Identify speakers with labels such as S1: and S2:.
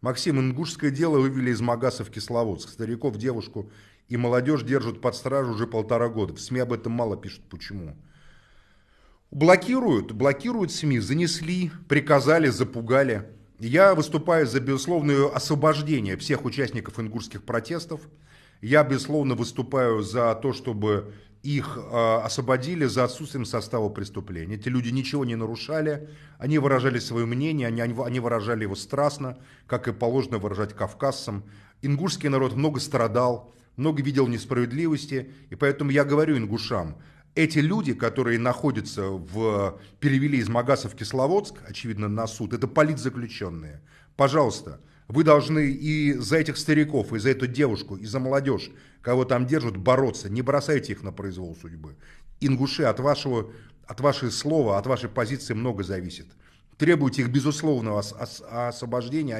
S1: Максим, ингушское дело вывели из Магаса в Кисловодск. Стариков, девушку и молодежь держат под стражу уже 1,5 года. В СМИ об этом мало пишут. Почему? Блокируют СМИ, занесли, приказали, запугали. Я выступаю за безусловное освобождение всех участников ингушских протестов. Я, безусловно, выступаю за то, чтобы их освободили за отсутствием состава преступления. Эти люди ничего не нарушали, они выражали свое мнение, они выражали его страстно, как и положено выражать кавказцам. Ингушский народ много страдал, много видел несправедливости, и поэтому я говорю ингушам, эти люди, которые находятся перевели из Магаса в Кисловодск, очевидно, на суд, это политзаключенные. Пожалуйста, вы должны и за этих стариков, и за эту девушку, и за молодежь, кого там держат, бороться. Не бросайте их на произвол судьбы. Ингуши, от вашего слова, от вашей позиции много зависит. Требуйте их безусловного освобождения.